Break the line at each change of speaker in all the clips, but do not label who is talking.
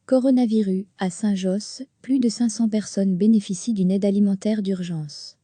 Coronavirus, à Saint-Josse, plus de 500 personnes bénéficient d'une aide alimentaire d'urgence.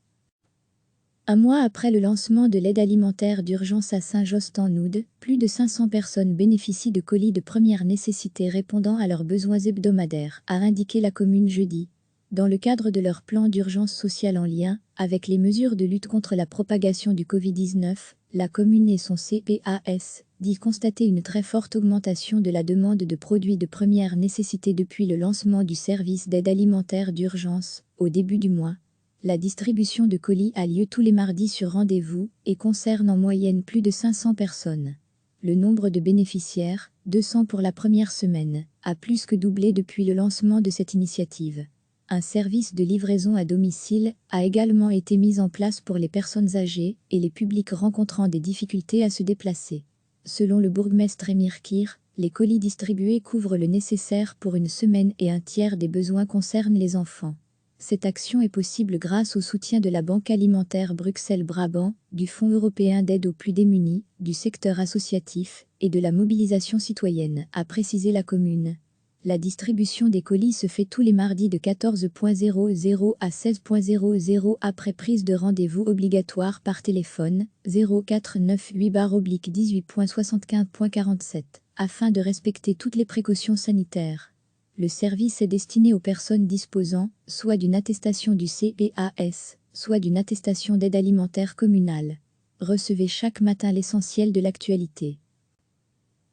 Un mois après le lancement de l'aide alimentaire d'urgence à Saint-Josse-en-Oude, plus de 500 personnes bénéficient de colis de première nécessité répondant à leurs besoins hebdomadaires, a indiqué la commune jeudi. Dans le cadre de leur plan d'urgence sociale en lien avec les mesures de lutte contre la propagation du Covid-19, la commune et son CPAS dit constater une très forte augmentation de la demande de produits de première nécessité depuis le lancement du service d'aide alimentaire d'urgence, au début du mois. La distribution de colis a lieu tous les mardis sur rendez-vous et concerne en moyenne plus de 500 personnes. Le nombre de bénéficiaires, 200 pour la première semaine, a plus que doublé depuis le lancement de cette initiative. Un service de livraison à domicile a également été mis en place pour les personnes âgées et les publics rencontrant des difficultés à se déplacer. Selon le bourgmestre Emir Kir, les colis distribués couvrent le nécessaire pour une semaine et un tiers des besoins concernent les enfants. Cette action est possible grâce au soutien de la Banque alimentaire Bruxelles-Brabant, du Fonds européen d'aide aux plus démunis, du secteur associatif et de la mobilisation citoyenne, a précisé la commune. La distribution des colis se fait tous les mardis de 14h00 à 16h00 après prise de rendez-vous obligatoire par téléphone 0498/18.75.47 afin de respecter toutes les précautions sanitaires. Le service est destiné aux personnes disposant soit d'une attestation du CPAS, soit d'une attestation d'aide alimentaire communale. Recevez chaque matin l'essentiel de l'actualité.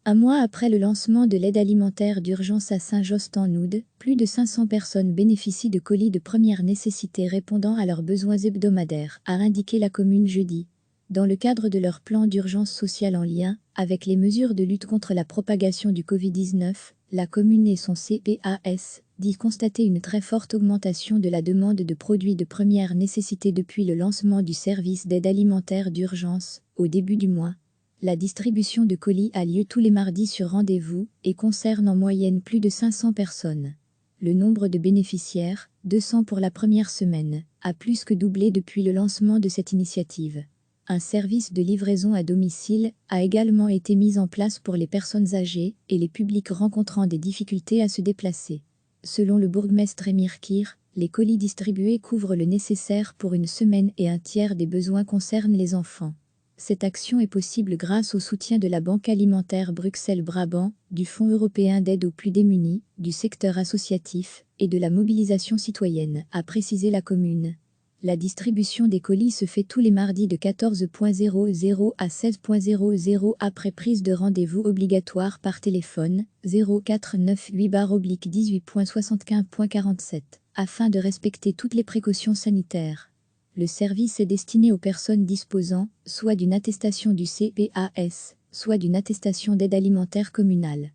Un mois après le lancement de l'aide alimentaire d'urgence à Saint-Josse-en-Oude, plus de 500 personnes bénéficient de colis de première nécessité répondant à leurs besoins hebdomadaires, a indiqué la commune jeudi. Dans le cadre de leur plan d'urgence sociale en lien avec les mesures de lutte contre la propagation du Covid-19, la commune et son CPAS dit constater une très forte augmentation de la demande de produits de première nécessité depuis le lancement du service d'aide alimentaire d'urgence, au début du mois. La distribution de colis a lieu tous les mardis sur rendez-vous et concerne en moyenne plus de 500 personnes. Le nombre de bénéficiaires, 200 pour la première semaine, a plus que doublé depuis le lancement de cette initiative. Un service de livraison à domicile a également été mis en place pour les personnes âgées et les publics rencontrant des difficultés à se déplacer. Selon le bourgmestre Emir Kir, les colis distribués couvrent le nécessaire pour une semaine et un tiers des besoins concernent les enfants. Cette action est possible grâce au soutien de la Banque alimentaire Bruxelles-Brabant, du Fonds européen d'aide aux plus démunis, du secteur associatif et de la mobilisation citoyenne, a précisé la commune. La distribution des colis se fait tous les mardis de 14h00 à 16h00 après prise de rendez-vous obligatoire par téléphone 0498/18.75.47 afin de respecter toutes les précautions sanitaires. Le service est destiné aux personnes disposant soit d'une attestation du CPAS, soit d'une attestation d'aide alimentaire communale.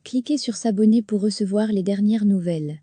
Cliquez sur s'abonner pour recevoir les dernières nouvelles.